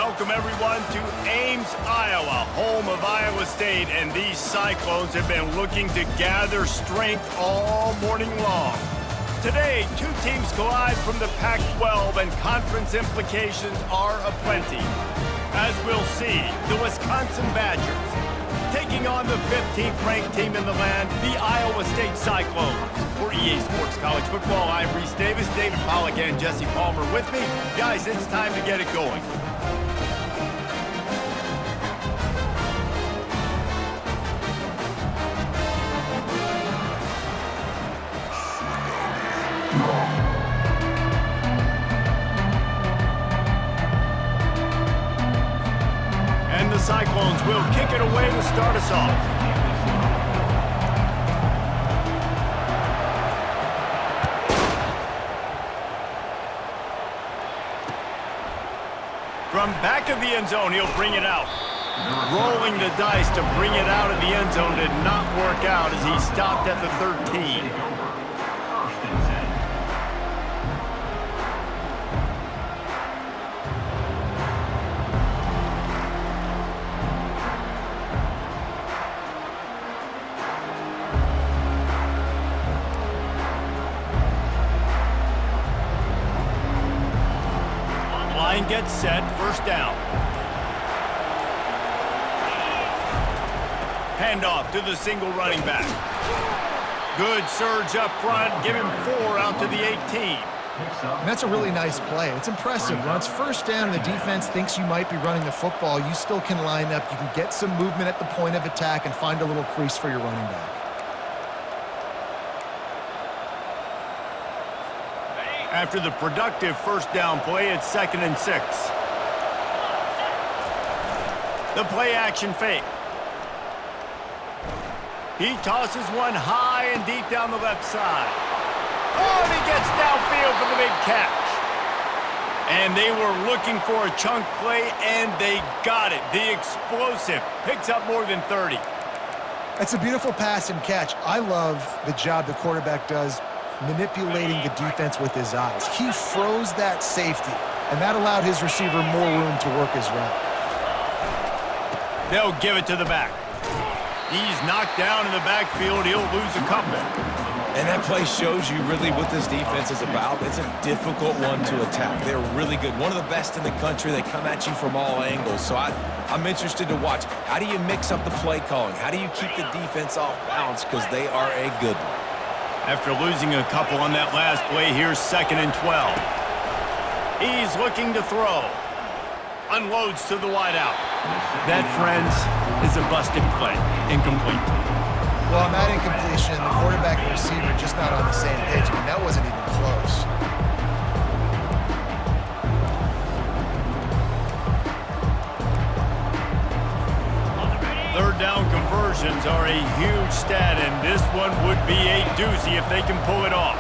Welcome, everyone, to Ames, Iowa, home of Iowa State. And these Cyclones have been looking to gather strength all morning long. Today, two teams collide from the Pac-12, and conference implications are aplenty. As we'll see, the Wisconsin Badgers taking on the 15th-ranked team in the land, the Iowa State Cyclones. For EA Sports College Football, I'm Reese Davis, David Pollack, and Jesse Palmer with me. Guys, it's time to get it going. And the Cyclones will kick it away to start us off. From back of the end zone, he'll bring it out. Rolling the dice to bring it out of the end zone did not work out as he stopped at the 13. Line gets set, first down. Handoff to the single running back. Good surge up front, give him 4 out to the 18. And that's a really nice play. It's impressive. When it's first down and the defense thinks you might be running the football, you still can line up. You can get some movement at the point of attack and find a little crease for your running back. After the productive first down play, it's 2nd and 6. The play action fake. He tosses one high and deep down the left side. Oh, and he gets downfield for the big catch. And they were looking for a chunk play, and they got it. The explosive picks up more than 30. That's a beautiful pass and catch. I love the job the quarterback does manipulating the defense with his eyes. He froze that safety, and that allowed his receiver more room to work his route. They'll give it to the back. He's knocked down in the backfield. He'll lose a couple. And that play shows you really what this defense is about. It's a difficult one to attack. They're really good. One of the best in the country. They come at you from all angles. So I'm interested to watch. How do you mix up the play calling? How do you keep the defense off balance? Because they are a good one. After losing a couple on that last play, here's 2nd and 12. He's looking to throw. Unloads to the wideout. That, friends, is a busted play. Incomplete. Well, on that incompletion, the quarterback and receiver just not on the same page. I mean, that wasn't even close. Third down conversions are a huge stat, and this one would be a doozy if they can pull it off.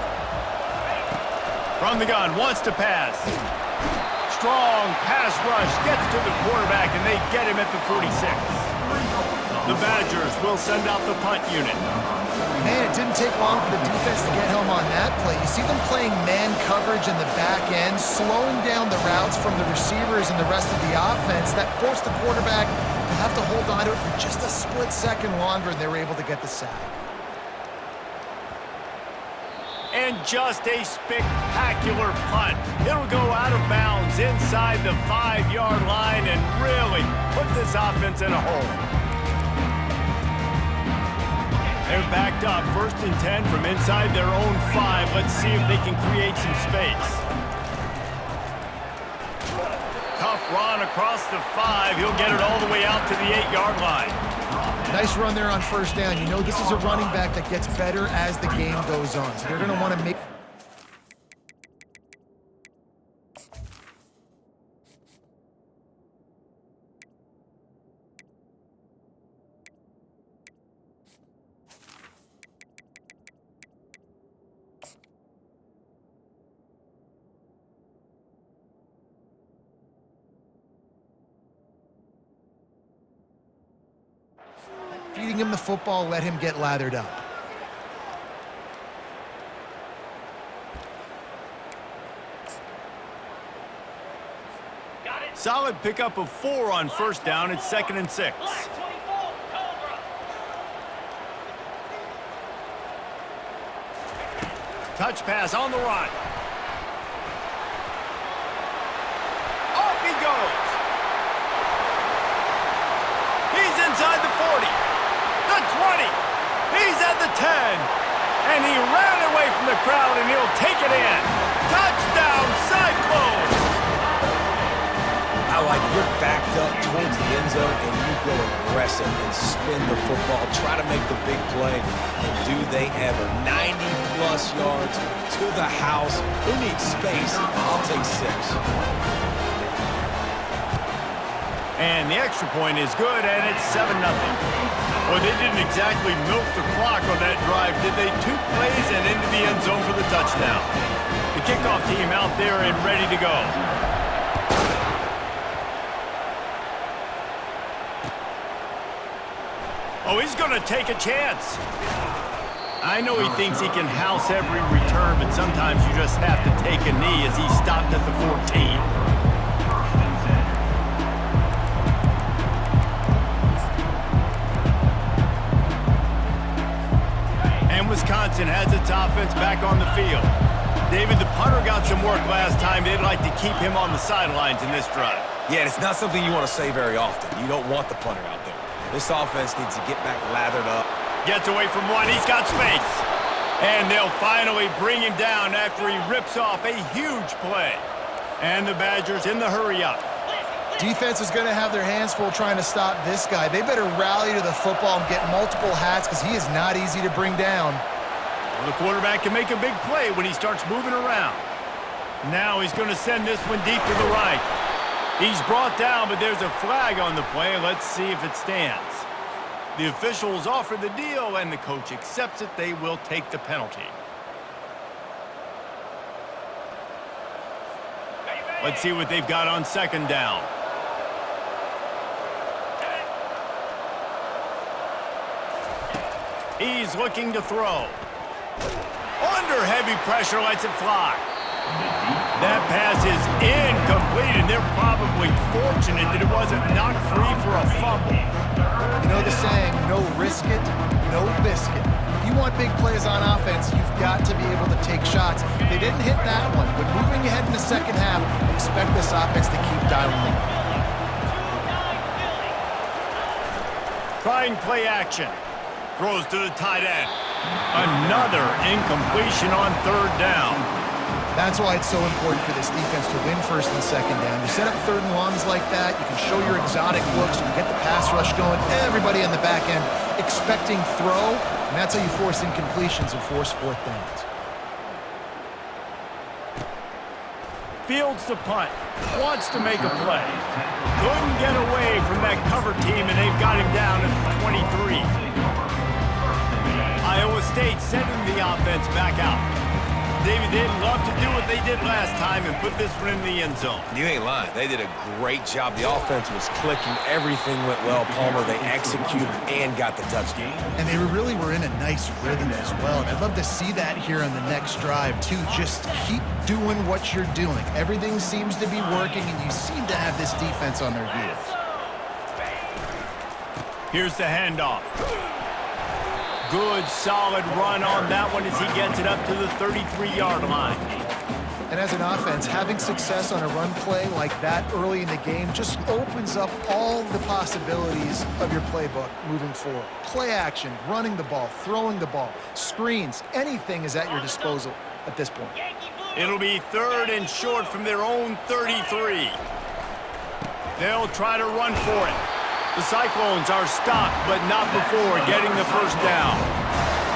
From the gun, wants to pass. Strong pass rush, gets to the quarterback, and they get him at the 46. The Badgers will send out the punt unit. Man, it didn't take long for the defense to get home on that play. You see them playing man coverage in the back end, slowing down the routes from the receivers and the rest of the offense. That forced the quarterback to have to hold on to it for just a split second longer, and they were able to get the sack. And just a spectacular punt. It'll go out of bounds inside the 5-yard line and really put this offense in a hole. They're backed up, 1st and 10 from inside their own 5. Let's see if they can create some space. Tough run across the 5. He'll get it all the way out to the 8-yard line. Nice run there on first down. You know this is a running back that gets better as the game goes on. So they're going to want to make... Feeding him the football, let him get lathered up. Solid pickup of 4 on first down. It's 2nd and 6. Touch pass on the run. Off he goes. He's inside the 40. The 20. He's at the 10. And he ran away from the crowd, and he'll take it in. Touchdown, Cyclones! I like you're backed up towards the end zone, and you go aggressive and spin the football, try to make the big play, and do they ever. 90-plus yards to the house. Who needs space? I'll take 6. And the extra point is good, and it's 7-0. Well, they didn't exactly milk the clock on that drive, did they? 2 plays and into the end zone for the touchdown. The kickoff team out there and ready to go. Oh, he's going to take a chance. I know he thinks he can house every return, but sometimes you just have to take a knee as he stopped at the 14. Wisconsin has its offense back on the field. David, the punter got some work last time. They'd like to keep him on the sidelines in this drive. Yeah, it's not something you want to say very often. You don't want the punter out there. This offense needs to get back lathered up. Gets away from one. He's got space. And they'll finally bring him down after he rips off a huge play. And the Badgers in the hurry up. Defense is going to have their hands full trying to stop this guy. They better rally to the football and get multiple hats because he is not easy to bring down. Well, the quarterback can make a big play when he starts moving around. Now he's going to send this one deep to the right. He's brought down, but there's a flag on the play. Let's see if it stands. The officials offer the deal, and the coach accepts it. They will take the penalty. Let's see what they've got on 2nd down. He's looking to throw. Under heavy pressure, lets it fly. That pass is incomplete, and they're probably fortunate that it wasn't knocked free for a fumble. You know the saying, no risk it, no biscuit. If you want big plays on offense, you've got to be able to take shots. They didn't hit that one, but moving ahead in the second half, expect this offense to keep dialing them up. Trying play action. Throws to the tight end. Another incompletion on 3rd down. That's why it's so important for this defense to win 1st and 2nd down. You set up 3rd and longs like that, you can show your exotic looks, you can get the pass rush going, everybody on the back end expecting throw, and that's how you force incompletions and force 4th downs. Fields the punt. Wants to make a play. Couldn't get away from that cover team, and they've got him down at the 23. Iowa State sending the offense back out. David, they'd love to do what they did last time and put this one in the end zone. You ain't lying. They did a great job. The offense was clicking. Everything went well. Palmer, they executed and got the touchdown. And they really were in a nice rhythm as well. And I'd love to see that here on the next drive, too. Just keep doing what you're doing. Everything seems to be working, and you seem to have this defense on their heels. Here's the handoff. Good, solid run on that one as he gets it up to the 33-yard line. And as an offense, having success on a run play like that early in the game just opens up all the possibilities of your playbook moving forward. Play action, running the ball, throwing the ball, screens, anything is at your disposal at this point. It'll be 3rd and short from their own 33. They'll try to run for it. The Cyclones are stopped, but not before getting the 1st down.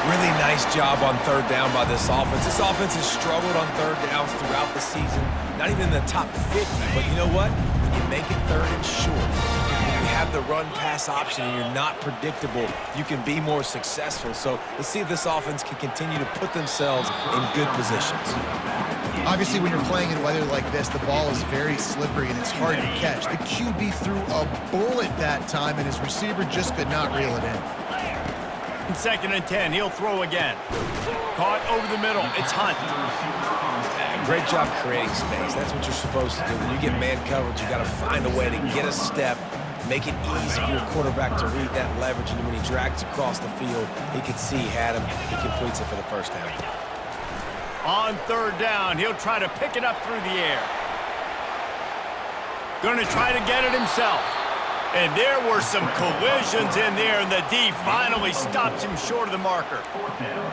Really nice job on 3rd down by this offense. This offense has struggled on 3rd downs throughout the season. Not even in the top 50, but you know what? When you make it 3rd and short, when you have the run-pass option and you're not predictable, you can be more successful. So let's see if this offense can continue to put themselves in good positions. Obviously, when you're playing in weather like this, the ball is very slippery and it's hard to catch. The QB threw a bullet that time, and his receiver just could not reel it in. 2nd and 10, he'll throw again. Caught over the middle, it's Hunt. Great job creating space. That's what you're supposed to do. When you get man coverage, you got to find a way to get a step, make it easy for your quarterback to read that leverage, and when he drags across the field, he can see he had him. He completes it for the first down. On third down, he'll try to pick it up through the air. Going to try to get it himself. And there were some collisions in there, and the D finally stops him short of the marker.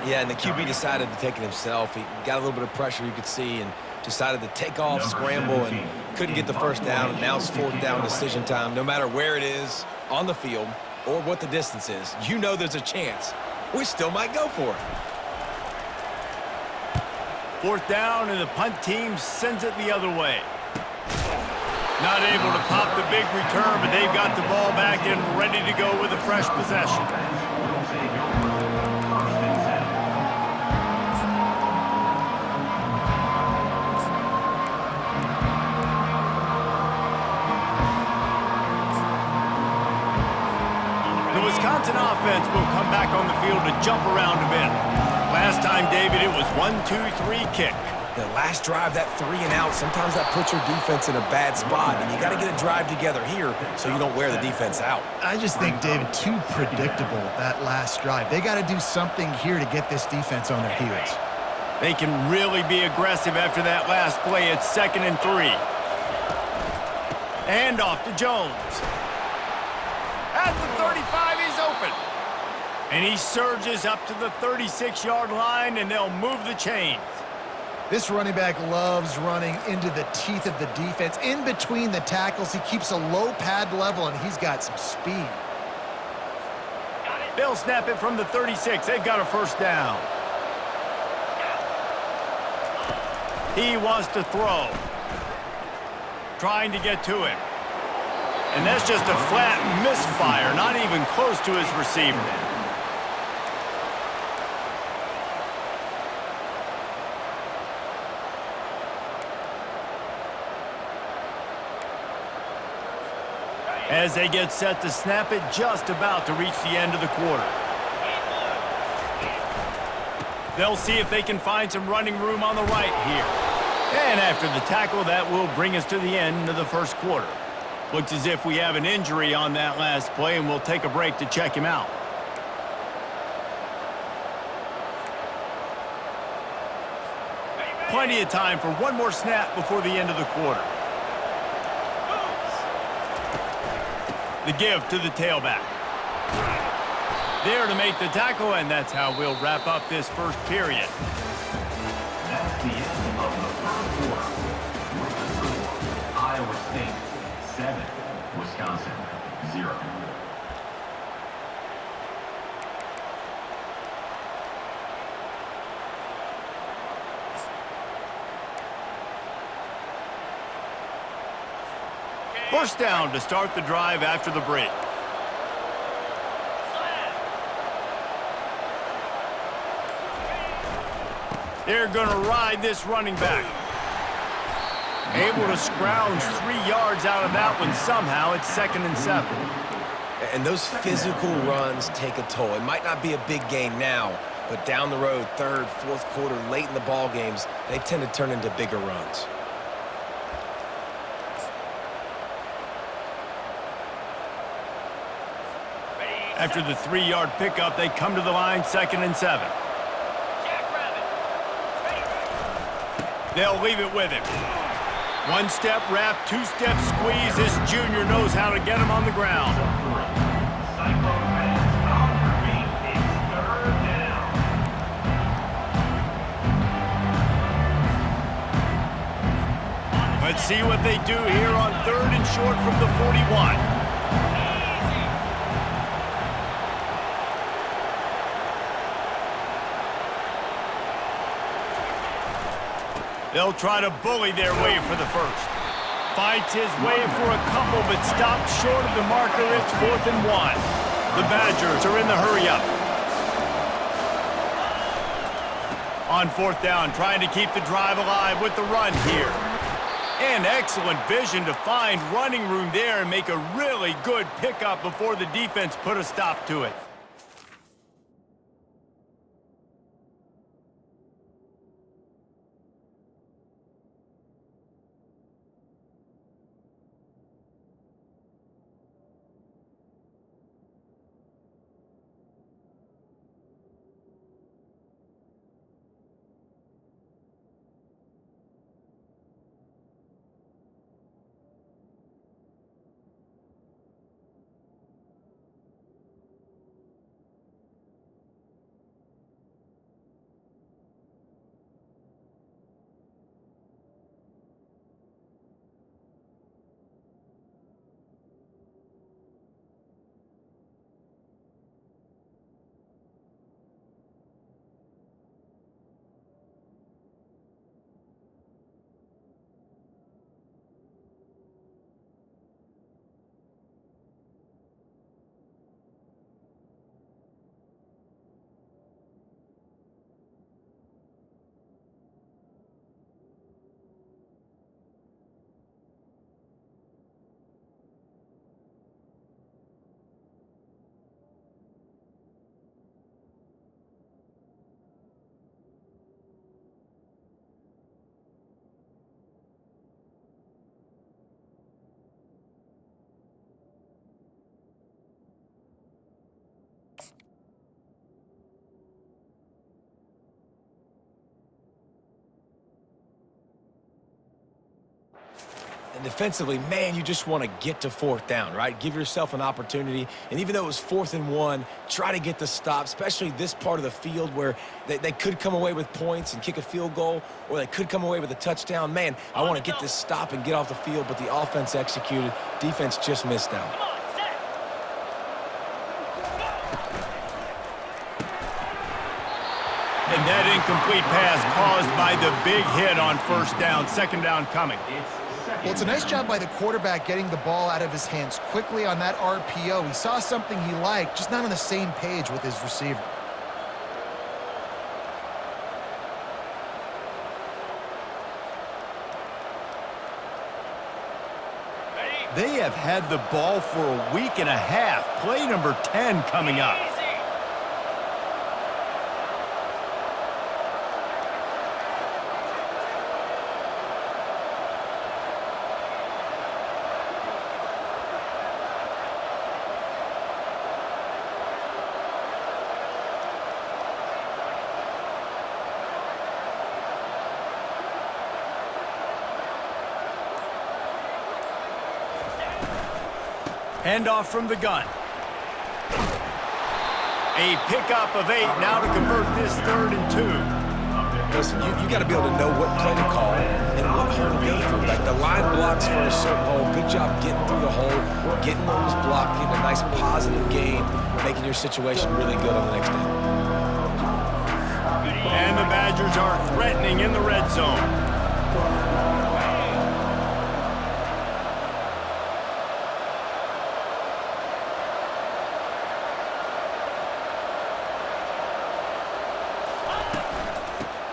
Yeah, and the QB decided to take it himself. He got a little bit of pressure, you could see, and decided to take off, scramble, and couldn't get the first down. And now it's fourth down decision time. No matter where it is on the field or what the distance is, you know there's a chance. We still might go for it. Fourth down, and the punt team sends it the other way. Not able to pop the big return, but they've got the ball back and ready to go with a fresh possession. The Wisconsin offense will come back on the field to jump around a bit. Last time, David, it was 1-2-3 kick. The last drive, that 3 and out, sometimes that puts your defense in a bad spot, and you got to get a drive together here so you don't wear the defense out. I just think, David, too predictable, that last drive. They got to do something here to get this defense on their heels. They can really be aggressive after that last play. It's 2nd and 3. And off to Jones. At the 35, he's open. And he surges up to the 36-yard line, and they'll move the chains. This running back loves running into the teeth of the defense. In between the tackles, he keeps a low pad level, and he's got some speed. They'll snap it from the 36. They've got a first down. He wants to throw. Trying to get to him. And that's just a flat misfire, not even close to his receiver. As they get set to snap it, just about to reach the end of the quarter. They'll see if they can find some running room on the right here. And after the tackle, that will bring us to the end of the first quarter. Looks as if we have an injury on that last play, and we'll take a break to check him out. Plenty of time for one more snap before the end of the quarter. The give to the tailback. There to make the tackle, and that's how we'll wrap up this first period. That's the end of the first quarter. With the score, Iowa State 7, Wisconsin 0. First down to start the drive after the break. They're going to ride this running back. Able to scrounge 3 yards out of that one somehow. It's 2nd and 7. And those physical runs take a toll. It might not be a big game now, but down the road, third, fourth quarter, late in the ball games, they tend to turn into bigger runs. After the 3-yard pickup, they come to the line, 2nd and 7. They'll leave it with him. 1-step wrap, 2-step squeeze. This junior knows how to get him on the ground. Let's see what they do here on 3rd and short from the 41. They'll try to bully their way for the first. Fights his way for a couple, but stopped short of the marker. It's 4th and 1. The Badgers are in the hurry-up. On 4th down, trying to keep the drive alive with the run here. And excellent vision to find running room there and make a really good pickup before the defense put a stop to it. defensively, man, you just want to get to fourth down, right? Give yourself an opportunity. And even though it was 4th and 1, try to get the stop, especially this part of the field where they could come away with points and kick a field goal, or they could come away with a touchdown. Man, I want to get this stop and get off the field, but the offense executed. Defense just missed out. And that incomplete pass caused by the big hit on first down. Second down coming. Well, it's a nice job by the quarterback getting the ball out of his hands quickly on that RPO. He saw something he liked, just not on the same page with his receiver. They have had the ball for a week and a half. Play number 10 coming up. Handoff from the gun. A pickup of 8 now to convert this 3rd and 2. Listen, you got to be able to know what play to call and what hole to go through. Like the line blocks for a certain hole. Good job getting through the hole, getting those blocked, getting a nice positive gain, making your situation really good on the next down. And the Badgers are threatening in the red zone.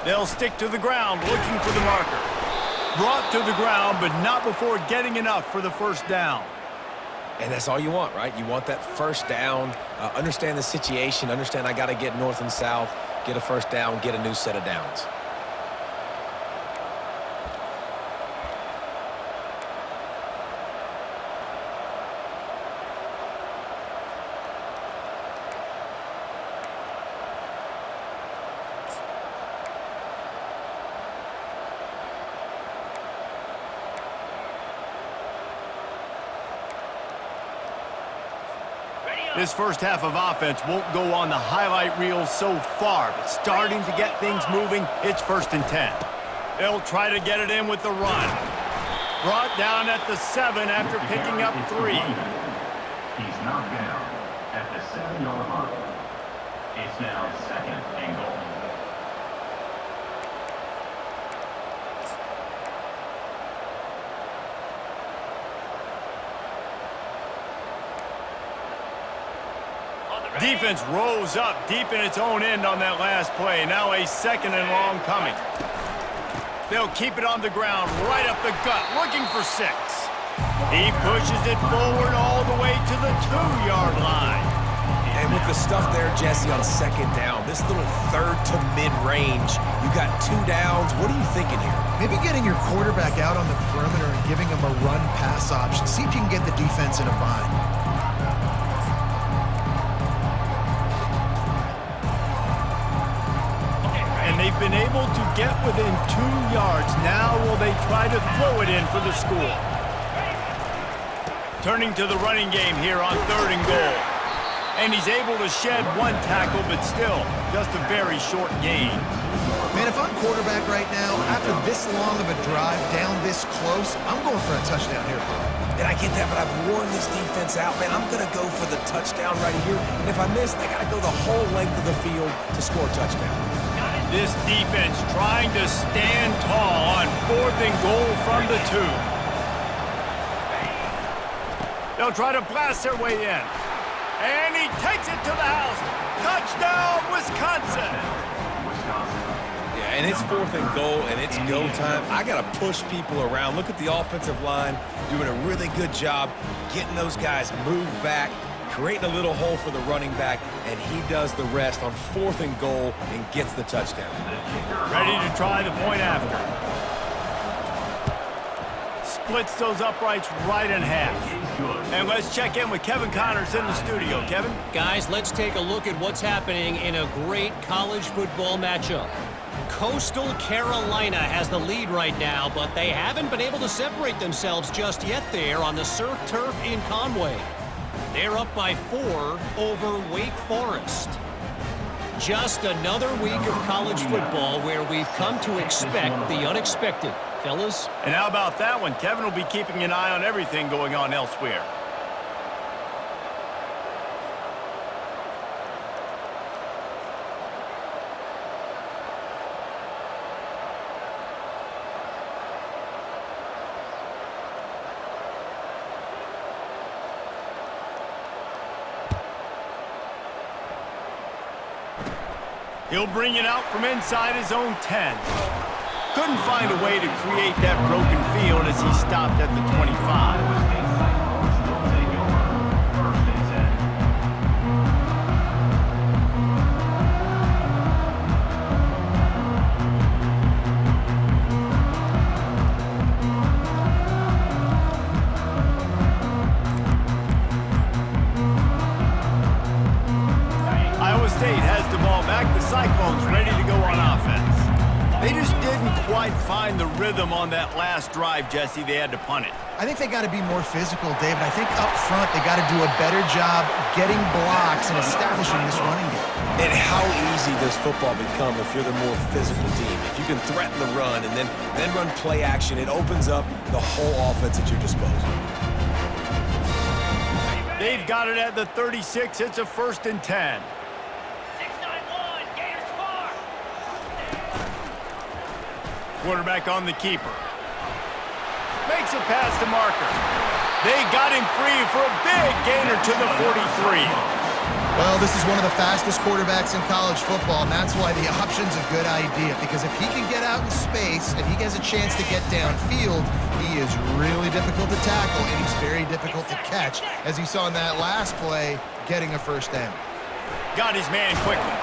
They'll stick to the ground, looking for the marker. Brought to the ground, but not before getting enough for the first down. And that's all you want, right? You want that first down, understand the situation, understand I got to get north and south, get a first down, get a new set of downs. This first half of offense won't go on the highlight reel so far, but starting to get things moving, it's 1st and 10. They'll try to get it in with the run. Brought down at the 7 after picking up 3. He's knocked down at the 7-yard line. It's now 2nd and goal. Defense rose up deep in its own end on that last play. Now a 2nd and long coming. They'll keep it on the ground, right up the gut, looking for 6. He pushes it forward all the way to the 2-yard line. And with the stuff there, Jesse, on 2nd down, this little 3rd to mid-range, you got 2 downs. What are you thinking here? Maybe getting your quarterback out on the perimeter and giving him a run-pass option. See if you can get the defense in a bind. They've been able to get within 2 yards. Now will they try to throw it in for the score? Turning to the running game here on 3rd and goal. And he's able to shed 1 tackle, but still just a very short gain. Man, if I'm quarterback right now, after this long of a drive down this close, I'm going for a touchdown here, bro. And I get that, but I've worn this defense out. Man, I'm going to go for the touchdown right here. And if I miss, they got to go the whole length of the field to score a touchdown. This defense trying to stand tall on 4th and goal from the 2. They'll try to blast their way in. And he takes it to the house. Touchdown, Wisconsin. Yeah, and it's 4th and goal, and it's go time. I got to push people around. Look at the offensive line doing a really good job getting those guys moved back, creating a little hole for the running back, and he does the rest on 4th and goal and gets the touchdown. Ready to try the point after. Splits those uprights right in half. And let's check in with Kevin Connors in the studio. Kevin? Guys, let's take a look at what's happening in a great college football matchup. Coastal Carolina has the lead right now, but they haven't been able to separate themselves just yet there on the surf turf in Conway. They're up by 4 over Wake Forest. Just another week of college football where we've come to expect the unexpected. Fellas? And how about that one? Kevin will be keeping an eye on everything going on elsewhere. He'll bring it out from inside his own 10. Couldn't find a way to create that broken field as he stopped at the 25. Iowa State has the ball back. The Cyclones ready to go on offense. They just didn't quite find the rhythm on that last drive, Jesse. They had to punt it. I think they got to be more physical, David. I think up front they got to do a better job getting blocks and establishing this running game. And how easy does football become if you're the more physical team? If you can threaten the run and then run play action, it opens up the whole offense at your disposal. They've got it at the 36. It's a 1st and 10. Quarterback on the keeper. Makes a pass to Marker. They got him free for a big gainer to the 43. Well, this is one of the fastest quarterbacks in college football, and that's why the option's a good idea, because if he can get out in space and he has a chance to get downfield, he is really difficult to tackle, and he's very difficult to catch, as you saw in that last play, getting a 1st down. Got his man quickly.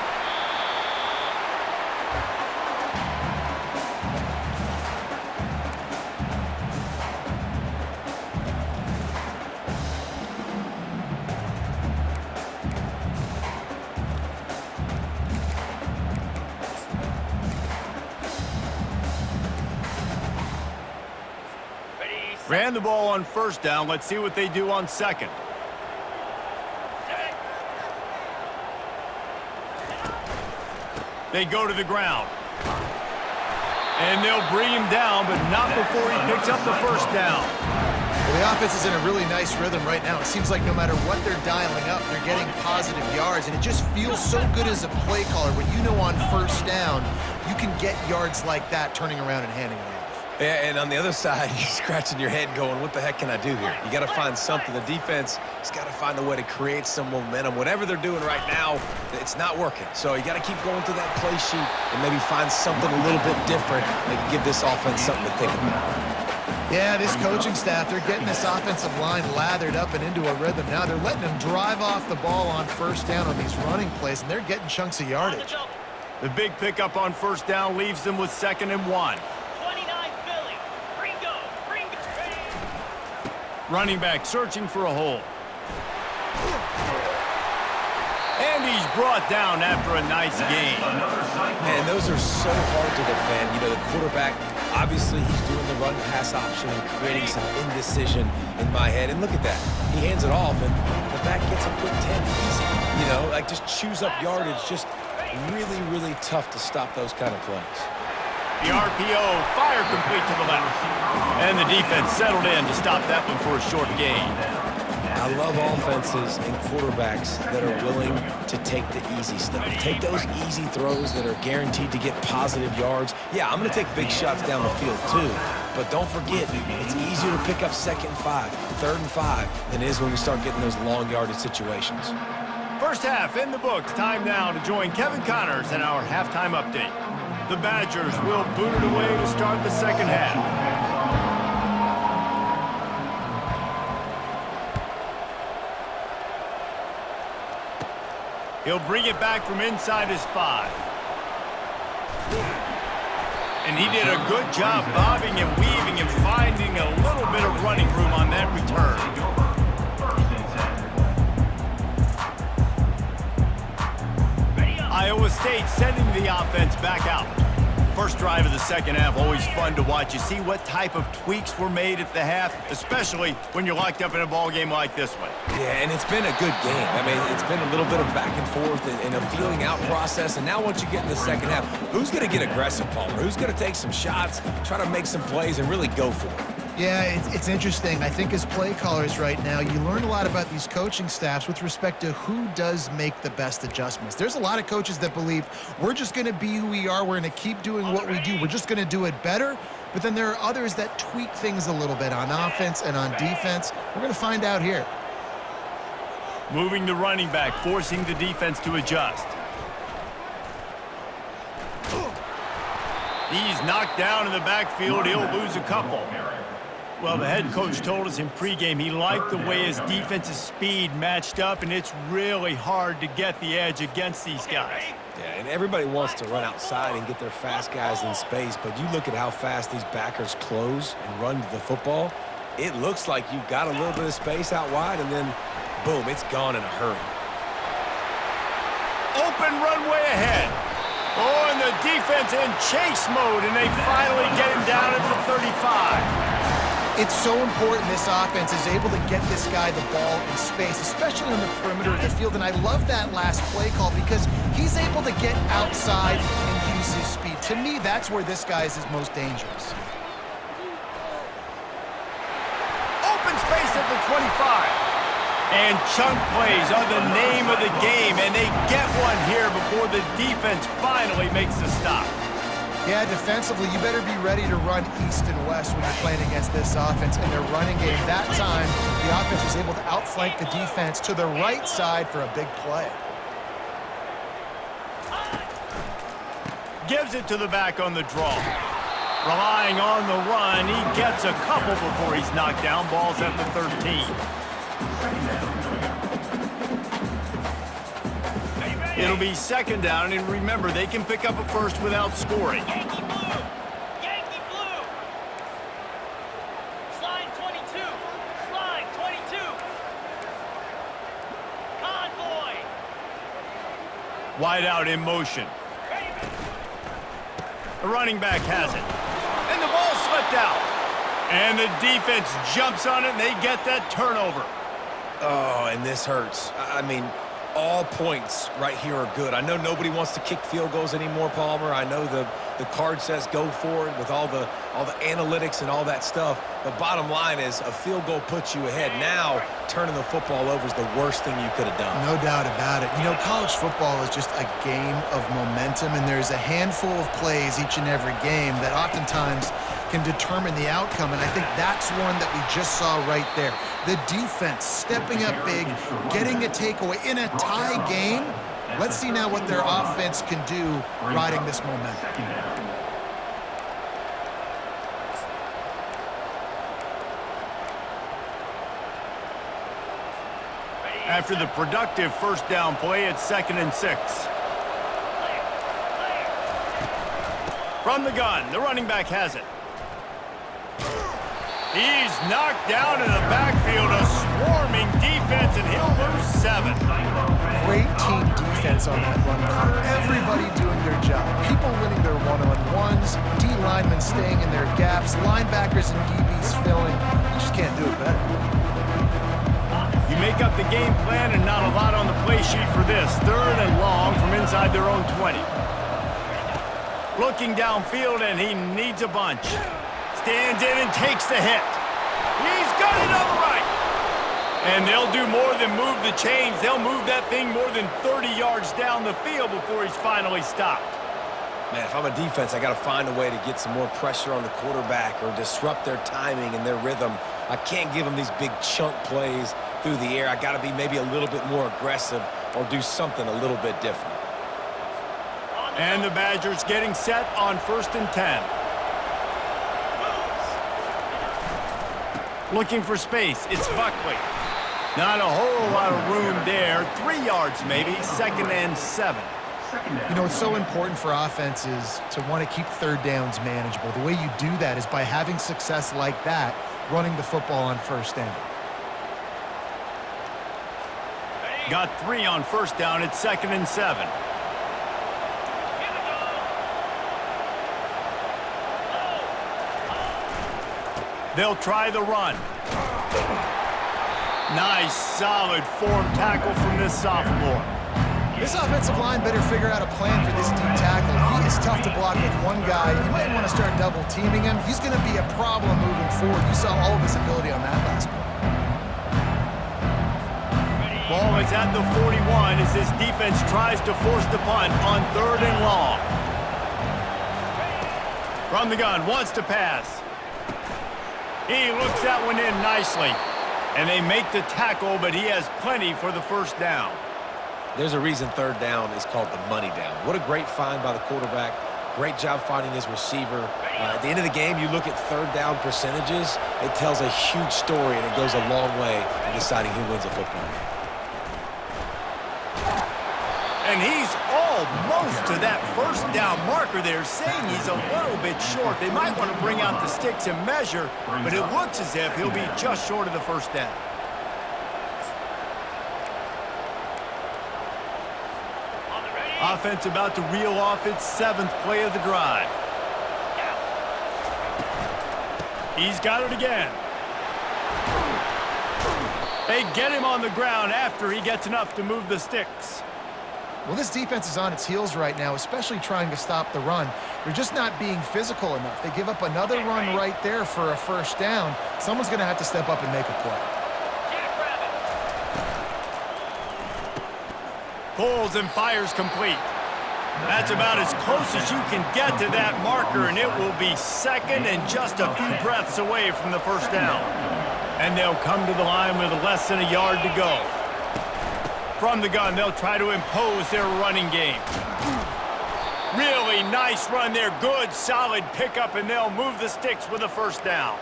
Ran the ball on 1st down. Let's see what they do on 2nd. They go to the ground. And they'll bring him down, but not before he picks up the 1st down. Well, the offense is in a really nice rhythm right now. It seems like no matter what they're dialing up, they're getting positive yards, and it just feels so good as a play caller when you know on 1st down you can get yards like that turning around and handing it off. Yeah, and on the other side, you're scratching your head going, what the heck can I do here? You got to find something. The defense has got to find a way to create some momentum. Whatever they're doing right now, it's not working. So you got to keep going through that play sheet and maybe find something a little bit different that can give this offense something to think about. Yeah, this coaching staff, they're getting this offensive line lathered up and into a rhythm. Now they're letting them drive off the ball on 1st down on these running plays, and they're getting chunks of yardage. The big pickup on 1st down leaves them with 2nd and 1. Running back searching for a hole. And he's brought down after a nice gain. Man, those are so hard to defend. You know, the quarterback, obviously he's doing the run-pass option and creating some indecision in my head. And look at that. He hands it off, and the back gets a quick 10 easy. You know, like just chews up yardage. Just really, really tough to stop those kind of plays. The RPO, fire complete to the left. And the defense settled in to stop that one for a short gain. I love offenses and quarterbacks that are willing to take the easy stuff. Take those easy throws that are guaranteed to get positive yards. Yeah, I'm going to take big shots down the field too. But don't forget, it's easier to pick up 2nd and 5, 3rd and 5 than it is when we start getting those long yardage situations. 1st half in the books. Time now to join Kevin Connors in our halftime update. The Badgers will boot it away to start the 2nd half. He'll bring it back from inside his 5. And he did a good job bobbing and weaving and finding a little bit of running room on that return. Iowa State sending the offense back out. First drive of the second half, always fun to watch. You see what type of tweaks were made at the half, especially when you're locked up in a ball game like this one. Yeah, and it's been a good game. I mean, it's been a little bit of back and forth and a feeling out process. And now once you get in the second half, who's going to get aggressive, Palmer? Who's going to take some shots, try to make some plays, and really go for it? Yeah, it's interesting. I think as play callers right now, you learn a lot about these coaching staffs with respect to who does make the best adjustments. There's a lot of coaches that believe we're just going to be who we are. We're going to keep doing what we do. We're just going to do it better. But then there are others that tweak things a little bit on offense and on defense. We're going to find out here. Moving the running back, forcing the defense to adjust. He's knocked down in the backfield. He'll lose a couple. Well, the head coach told us in pregame he liked the way his defense's speed matched up, and it's really hard to get the edge against these guys. Yeah, and everybody wants to run outside and get their fast guys in space, but you look at how fast these backers close and run to the football, it looks like you've got a little bit of space out wide, and then, boom, it's gone in a hurry. Open runway ahead. Oh, and the defense in chase mode, and they finally get him down at the 35. It's so important this offense is able to get this guy the ball in space, especially on the perimeter of the field. And I love that last play call because he's able to get outside and use his speed. To me, that's where this guy is his most dangerous. Open space at the 25. And chunk plays are the name of the game, and they get one here before the defense finally makes the stop. Yeah, defensively, you better be ready to run east and west when you're playing against this offense. In their running game that time, the offense was able to outflank the defense to the right side for a big play. Gives it to the back on the draw. Relying on the run, he gets a couple before he's knocked down. Ball's at the 13. It'll be second down, and remember, they can pick up a first without scoring. Yankee blue! Yankee blue! Slide 22! Slide 22! Convoy! Wide out in motion. The running back has it. And the ball slipped out. And the defense jumps on it, and they get that turnover. Oh, and this hurts. I mean, all points right here are good. I know nobody wants to kick field goals anymore, Palmer. I know the card says go for it with all the analytics and all that stuff. But bottom line is a field goal puts you ahead. Now, turning the football over is the worst thing you could have done. No doubt about it. You know, college football is just a game of momentum, and there's a handful of plays each and every game that oftentimes can determine the outcome, and I think that's one that we just saw right there. The defense stepping up big, getting a takeaway in a tie game. Let's see now what their offense can do riding this momentum. After the productive first down play, it's 2nd and 6. From the gun, the running back has it. He's knocked down in the backfield, a swarming defense, and he'll lose 7. Great team defense on that run. Everybody doing their job. People winning their one-on-ones, D linemen staying in their gaps, linebackers and DBs filling. You just can't do it better. You make up the game plan and not a lot on the play sheet for this. 3rd and long from inside their own 20. Looking downfield, and he needs a bunch. Stands in and takes the hit. He's got it on the right. And they'll do more than move the chains. They'll move that thing more than 30 yards down the field before he's finally stopped. Man, if I'm a defense, I got to find a way to get some more pressure on the quarterback or disrupt their timing and their rhythm. I can't give them these big chunk plays through the air. I got to be maybe a little bit more aggressive or do something a little bit different. And the Badgers getting set on 1st and 10. Looking for space, it's Buckley. Not a whole lot of room there. 3 yards maybe, 2nd and 7. You know, it's so important for offenses to want to keep 3rd downs manageable. The way you do that is by having success like that, running the football on 1st down. Got 3 on 1st down, it's 2nd and 7. They'll try the run. Nice, solid form tackle from this sophomore. This offensive line better figure out a plan for this D tackle. He is tough to block with one guy. You might want to start double teaming him. He's going to be a problem moving forward. You saw all of his ability on that last play. Ball is at the 41 as this defense tries to force the punt on 3rd and long. From the gun, wants to pass. He looks that one in nicely. And they make the tackle, but he has plenty for the first down. There's a reason 3rd down is called the money down. What a great find by the quarterback. Great job finding his receiver. At the end of the game, you look at 3rd down percentages. It tells a huge story, and it goes a long way in deciding who wins a football game. And he's almost to that first down marker there, saying he's a little bit short. They might want to bring out the sticks and measure, but it looks as if he'll be just short of the first down. Offense about to reel off its 7th play of the drive. He's got it again. They get him on the ground after he gets enough to move the sticks. Well, this defense is on its heels right now, especially trying to stop the run. They're just not being physical enough. They give up another run right there for a first down. Someone's going to have to step up and make a play. Pulls and fires complete. That's about as close as you can get to that marker, and it will be 2nd and just a few breaths away from the first down. And they'll come to the line with less than a yard to go. From the gun, they'll try to impose their running game. Really nice run there. Good, solid pickup, and they'll move the sticks with a first down.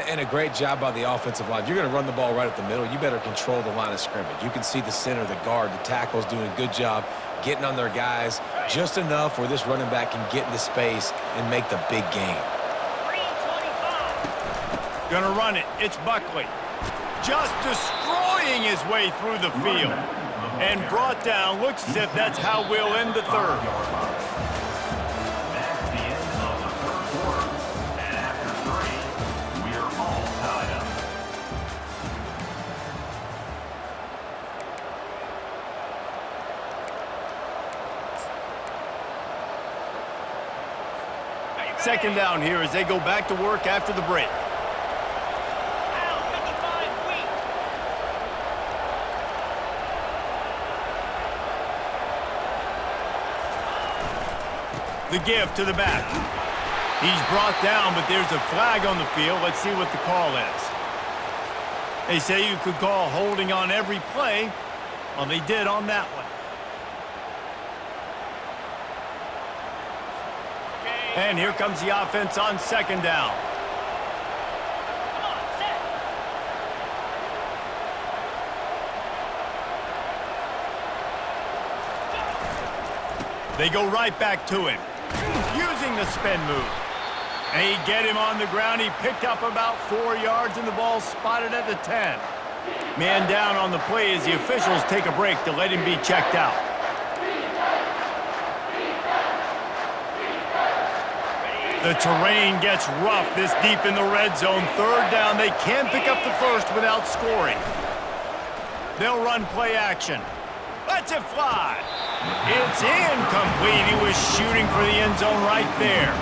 And a great job by the offensive line. If you're going to run the ball right at the middle, you better control the line of scrimmage. You can see the center, the guard, the tackles doing a good job getting on their guys just enough where this running back can get into space and make the big game. Gonna run it. It's Buckley. Just destroying his way through the field. And brought down. Looks as if that's how we'll end the 3rd. That's the end of the 3rd quarter. And after 3, we're all tied up. Second down here as they go back to work after the break. The give to the back. He's brought down, but there's a flag on the field. Let's see what the call is. They say you could call holding on every play. Well, they did on that one. And here comes the offense on 2nd down. They go right back to him, using the spin move. They get him on the ground. He picked up about 4 yards, and the ball spotted at the 10. Man down on the play as the officials take a break to let him be checked out. The terrain gets rough this deep in the red zone. 3rd down. They can pick up the first without scoring. They'll run play action. Lets it fly. It's incomplete. He was shooting for the end zone right there.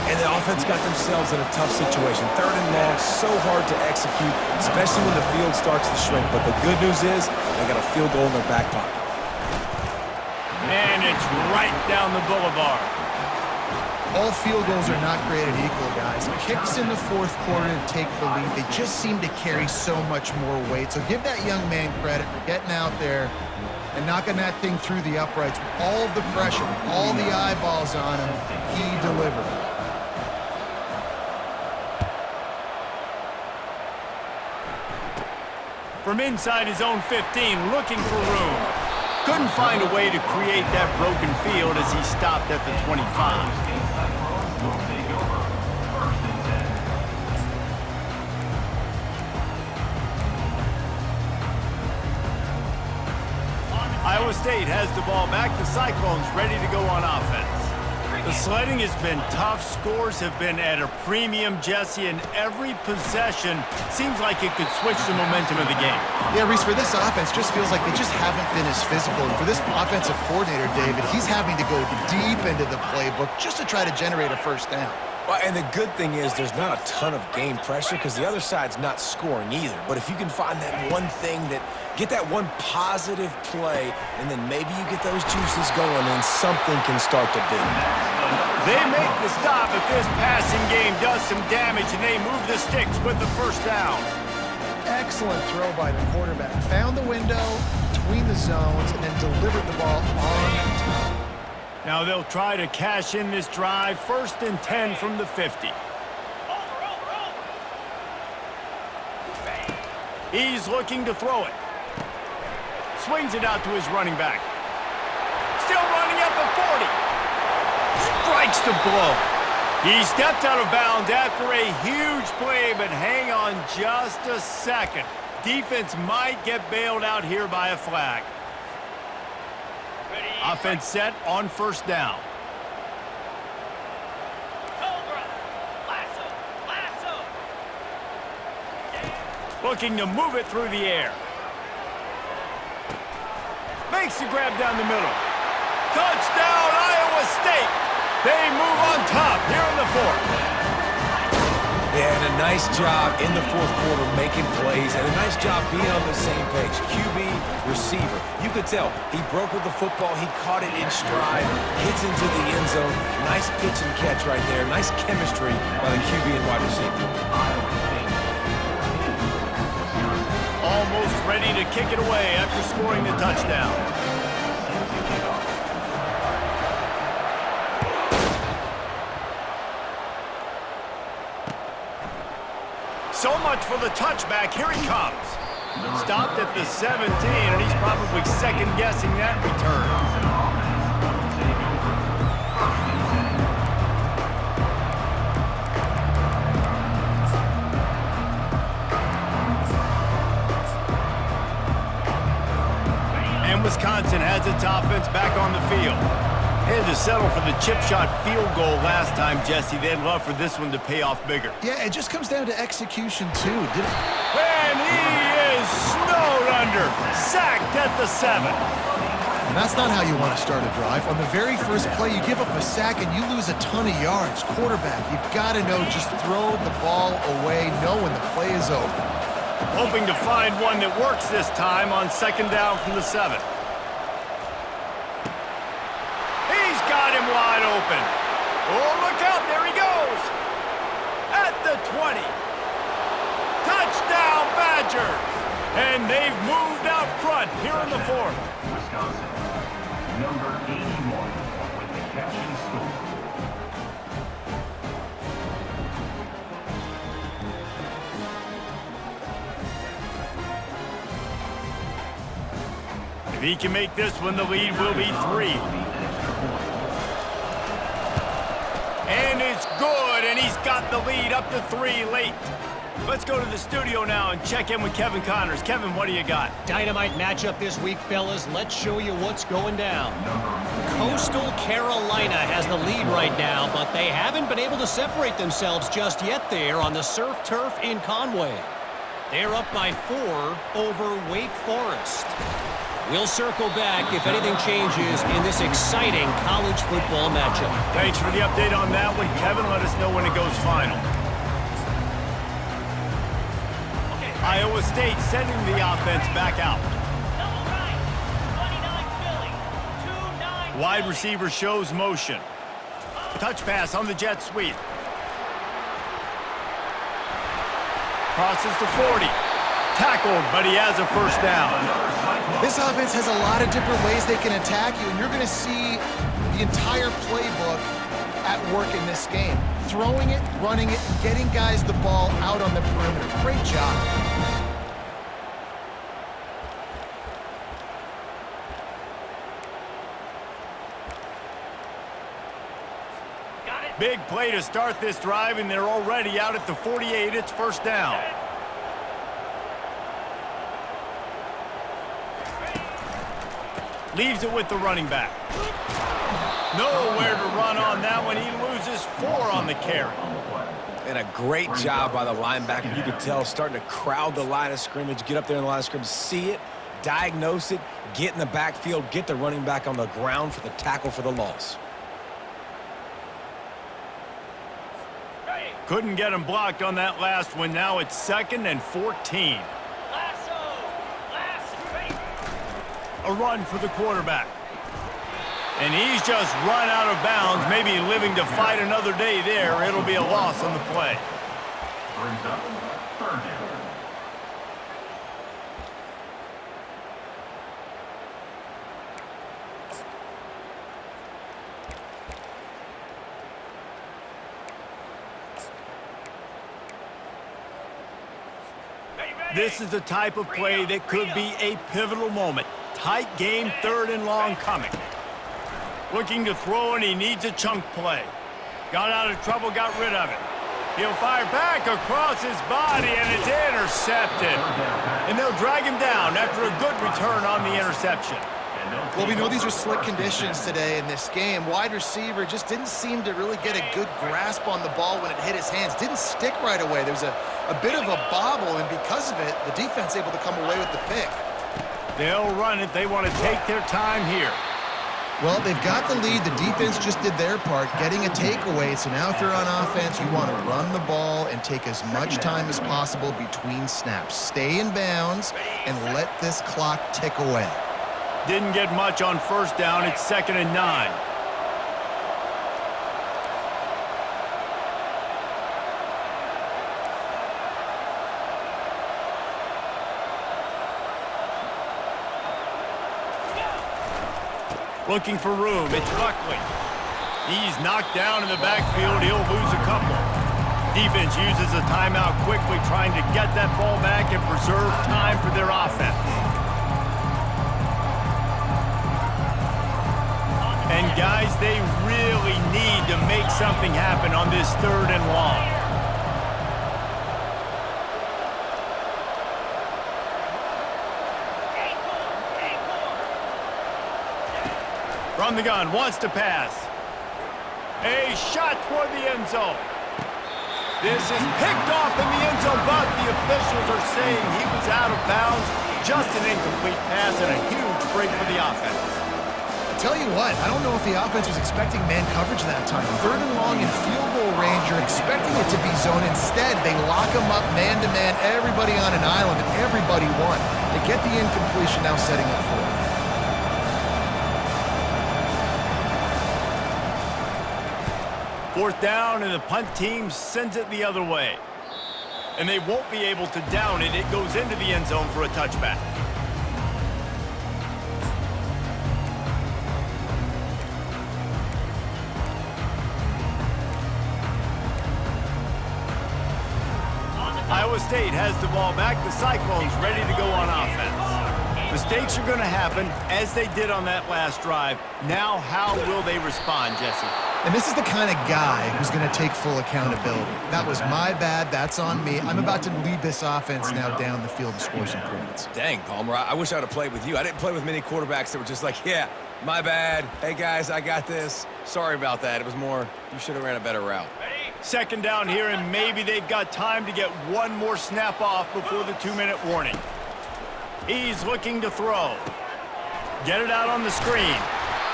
And the offense got themselves in a tough situation. 3rd and long, so hard to execute, especially when the field starts to shrink. But the good news is they got a field goal in their back pocket. And it's right down the boulevard. All field goals are not created equal, guys. Kicks in the 4th quarter to take the lead. They just seem to carry so much more weight. So give that young man credit for getting out there and knocking that thing through the uprights. With all of the pressure, all the eyeballs on him, he delivered. From inside his own 15, looking for room. Couldn't find a way to create that broken field as he stopped at the 25. Iowa State has the ball back. The Cyclones ready to go on offense. The sledding has been tough. Scores have been at a premium, Jesse, and every possession seems like it could switch the momentum of the game. Yeah, Reese, for this offense, just feels like they just haven't been as physical. And for this offensive coordinator, David, he's having to go deep into the playbook just to try to generate a first down. Well, and the good thing is there's not a ton of game pressure because the other side's not scoring either. But if you can find that one thing get that one positive play, and then maybe you get those juices going and something can start to build. They make the stop, but this passing game does some damage, and they move the sticks with the first down. Excellent throw by the quarterback. Found the window between the zones and then delivered the ball on time. Now they'll try to cash in this drive. 1st and 10 from the 50. He's looking to throw it. Swings it out to his running back. Still running at the 40. Strikes the blow. He stepped out of bounds after a huge play, but hang on just a second. Defense might get bailed out here by a flag. Offense set on 1st down. Cobra. Lasso. Lasso. Looking to move it through the air. Makes the grab down the middle. Touchdown, Iowa State. They move on top here in the 4th. Yeah, and a nice job in the 4th quarter making plays, and a nice job being on the same page. QB, receiver. You could tell he broke with the football. He caught it in stride, hits into the end zone. Nice pitch and catch right there. Nice chemistry by the QB and wide receiver. Almost ready to kick it away after scoring the touchdown. So much for the touchback. Here he comes. Stopped at the 17, and he's probably second-guessing that return. And Wisconsin has its offense back on the field. They had to settle for the chip shot field goal last time, Jesse. They'd love for this one to pay off bigger. Yeah, it just comes down to execution, too. And he is snowed under. Sacked at the 7. And that's not how you want to start a drive. On the very first play, you give up a sack and you lose a ton of yards. Quarterback, you've got to know, just throw the ball away, know when the play is over. Hoping to find one that works this time on 2nd down from the 7. He's got him wide open. Oh, look out, there he goes. At the 20. Touchdown, Badgers. And they've moved out front here in the 4th. Wisconsin, number 81 with the catch and score. If he can make this one, the lead will be 3. And it's good, and he's got the lead up to 3 late. Let's go to the studio now and check in with Kevin Connors. Kevin, what do you got? Dynamite matchup this week, fellas. Let's show you what's going down. Coastal Carolina has the lead right now, but they haven't been able to separate themselves just yet there on the surf turf in Conway. They're up by 4 over Wake Forest. We'll circle back if anything changes in this exciting college football matchup. Thanks for the update on that one, Kevin. Let us know when it goes final. Iowa State sending the offense back out. Double right. 29 Philly. 2-9. Wide receiver shows motion. Touch pass on the jet sweep. Crosses the 40. Tackled, but he has a first down. This offense has a lot of different ways they can attack you, and you're going to see the entire playbook at work in this game. Throwing it, running it, and getting guys the ball out on the perimeter. Great job. Got it. Big play to start this drive, and they're already out at the 48. It's first down. Leaves it with the running back. Nowhere to run on that one. He loses 4 on the carry. And a great job by the linebacker. You could tell starting to crowd the line of scrimmage, get up there in the line of scrimmage, see it, diagnose it, get in the backfield, get the running back on the ground for the tackle for the loss. Couldn't get him blocked on that last one. Now it's 2nd and 14. A run for the quarterback. And he's just run out of bounds, maybe living to fight another day there. It'll be a loss on the play. Brings up 3rd down. This is the type of play that could be a pivotal moment. Tight game, 3rd and long coming. Looking to throw, and he needs a chunk play. Got out of trouble, got rid of it. He'll fire back across his body, and it's intercepted. And they'll drag him down after a good return on the interception. Well, we know these are slick conditions today in this game. Wide receiver just didn't seem to really get a good grasp on the ball when it hit his hands. Didn't stick right away. There was a bit of a bobble, and because of it, the defense able to come away with the pick. They'll run it. They want to take their time here. Well, they've got the lead. The defense just did their part, getting a takeaway. So now if you're on offense, you want to run the ball and take as much time as possible between snaps. Stay in bounds and let this clock tick away. Didn't get much on 1st down. It's 2nd and 9. Looking for room. It's Buckley. He's knocked down in the backfield. He'll lose a couple. Defense uses a timeout quickly, trying to get that ball back and preserve time for their offense. And guys, they really need to make something happen on this 3rd and long. From the gun, wants to pass. A shot toward the end zone. This is picked off in the end zone, but the officials are saying he was out of bounds. Just an incomplete pass and a huge break for the offense. Tell you what, I don't know if the offense was expecting man coverage that time. 3rd and long in field goal range, you're expecting it to be zone. Instead, they lock them up man-to-man, everybody on an island, and everybody won. They get the incompletion, now setting up 4th. 4th down, and the punt team sends it the other way. And they won't be able to down it. It goes into the end zone for a touchback. Iowa State has the ball back. The Cyclones ready to go on offense. Mistakes are going to happen, as they did on that last drive. Now, how will they respond, Jesse? And this is the kind of guy who's going to take full accountability. That was my bad. That's on me. I'm about to lead this offense now down the field and score some points. Dang, Palmer, I wish I would have played with you. I didn't play with many quarterbacks that were just like, yeah, my bad. Hey, guys, I got this. Sorry about that. It was more, you should have ran a better route. 2nd down here, and maybe they've got time to get one more snap off before the 2-minute warning. He's looking to throw. Get it out on the screen.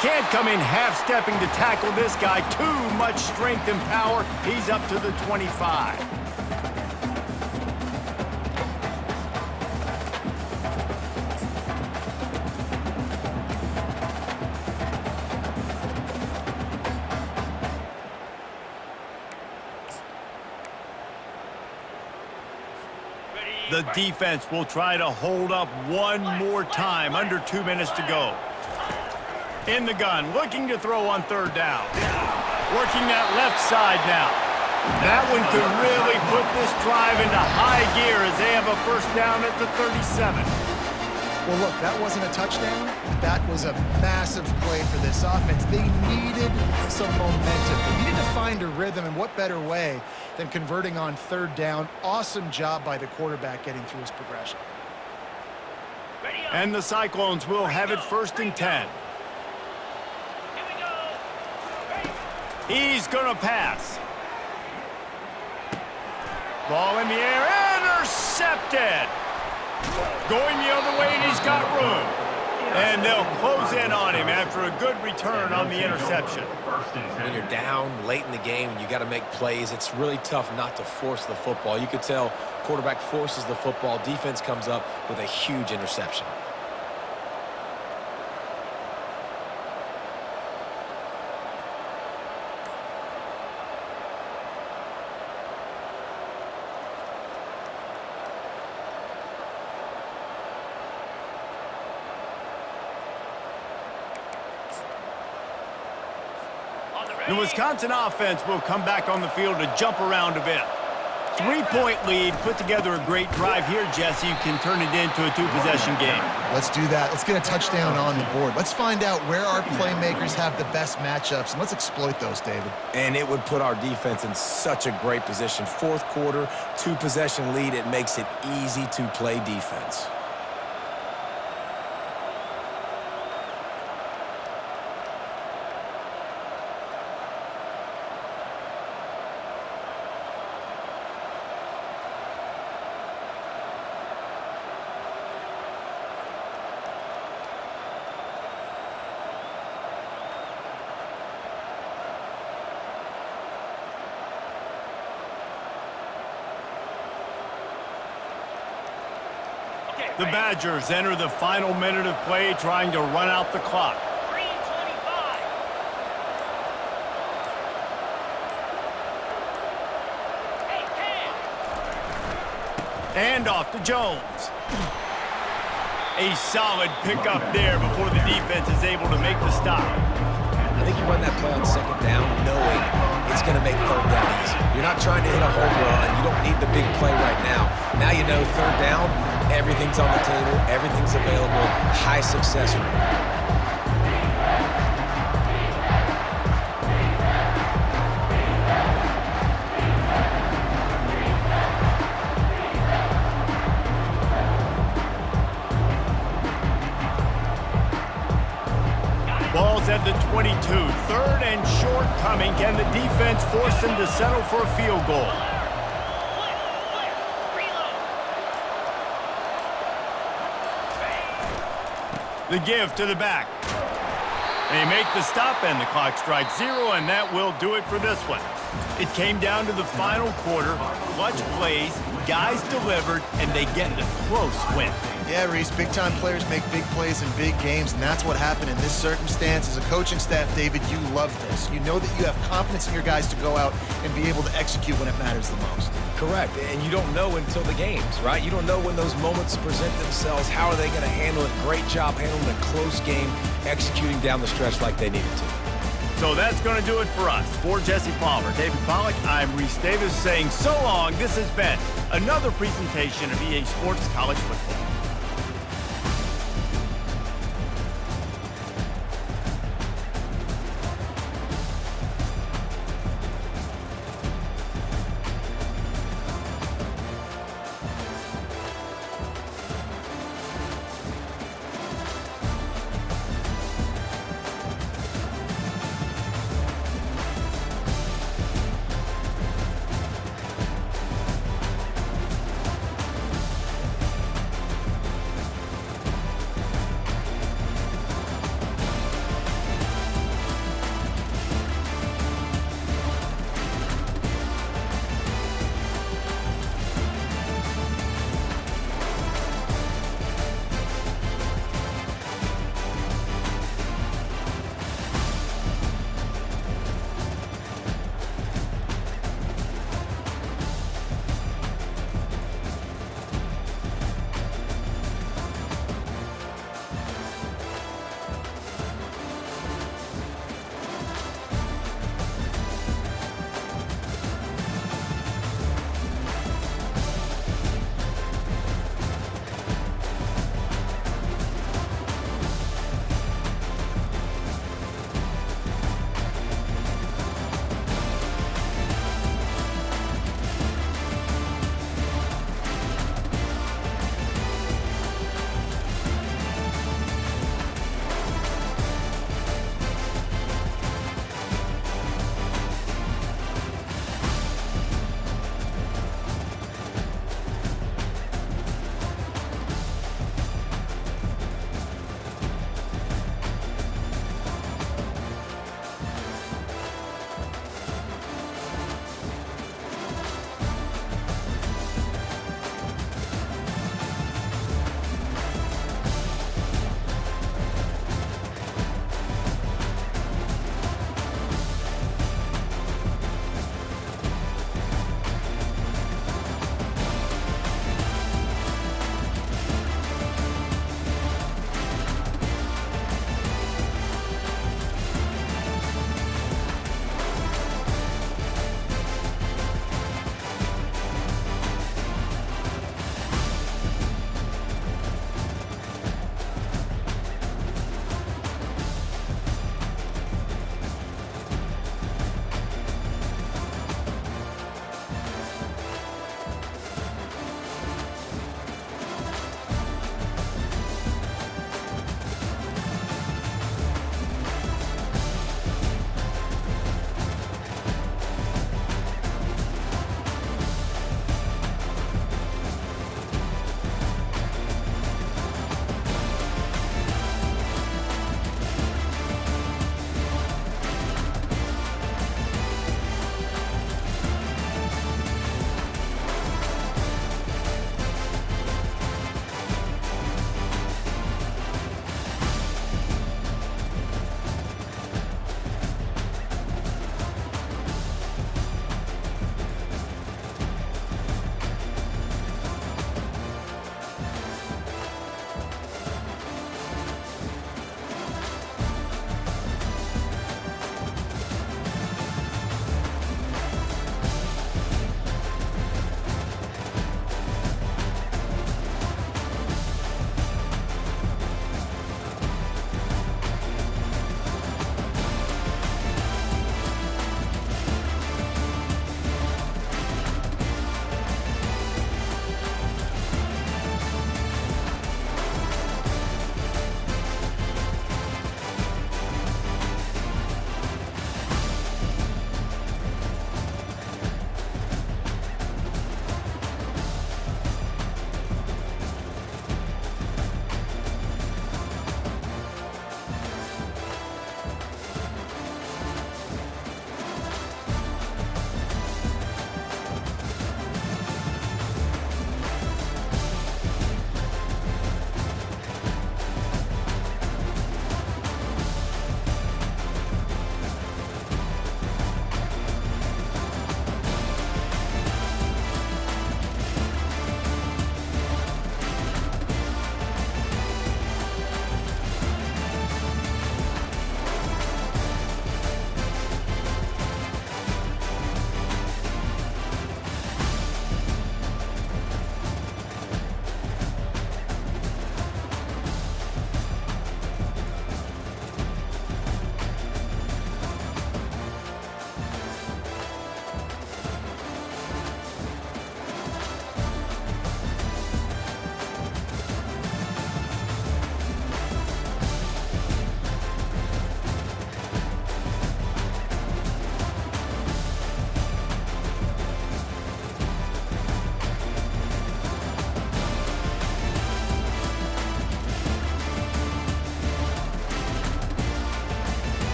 Can't come in half-stepping to tackle this guy. Too much strength and power. He's up to the 25. The defense will try to hold up one more time. Under 2 minutes to go. In the gun, looking to throw on 3rd down. Working that left side now. That one could really put this drive into high gear as they have a 1st down at the 37. Well, look, that wasn't a touchdown, but that was a massive play for this offense. They needed some momentum. They needed to find a rhythm, and what better way than converting on 3rd down. Awesome job by the quarterback getting through his progression. And the Cyclones will have it 1st and 10. He's going to pass. Ball in the air, intercepted. Going the other way, and he's got room. And they'll close in on him after a good return on the interception. When you're down late in the game and you got to make plays, it's really tough not to force the football. You could tell quarterback forces the football. Defense comes up with a huge interception. The Wisconsin offense will come back on the field to jump around a bit. 3-point lead, put together a great drive here, Jesse. You can turn it into a two-possession game. Let's do that. Let's get a touchdown on the board. Let's find out where our playmakers have the best matchups, and let's exploit those, David. And it would put our defense in such a great position. Fourth quarter, two-possession lead, it makes it easy to play defense. The Badgers enter the final minute of play trying to run out the clock. 3:25. Hey, Cam. And off to Jones. A solid pickup there before the defense is able to make the stop. I think you run that play on second down knowing it's going to make third down easy. You're not trying to hit a home run. You don't need the big play right now. Now you know third down, everything's on the table, everything's available, high success rate. Ball's at the 22. Third and short coming. Can the defense force them to settle for a field goal? Flip. Reload. The give to the back. They make the stop, and the clock strikes zero, and that will do it for this one. It came down to the final quarter. Clutch plays, guys delivered, and they get a close win. Yeah, Reese, big-time players make big plays in big games, and that's what happened in this circumstance. As a coaching staff, David, you love this. You know that you have confidence in your guys to go out and be able to execute when it matters the most. Correct, and you don't know until the games, right? You don't know when those moments present themselves. How are they going to handle it? Great job handling a close game, executing down the stretch like they needed to. So that's going to do it for us. For Jesse Palmer, David Pollack, I'm Reese Davis saying so long. This has been another presentation of EA Sports College Football.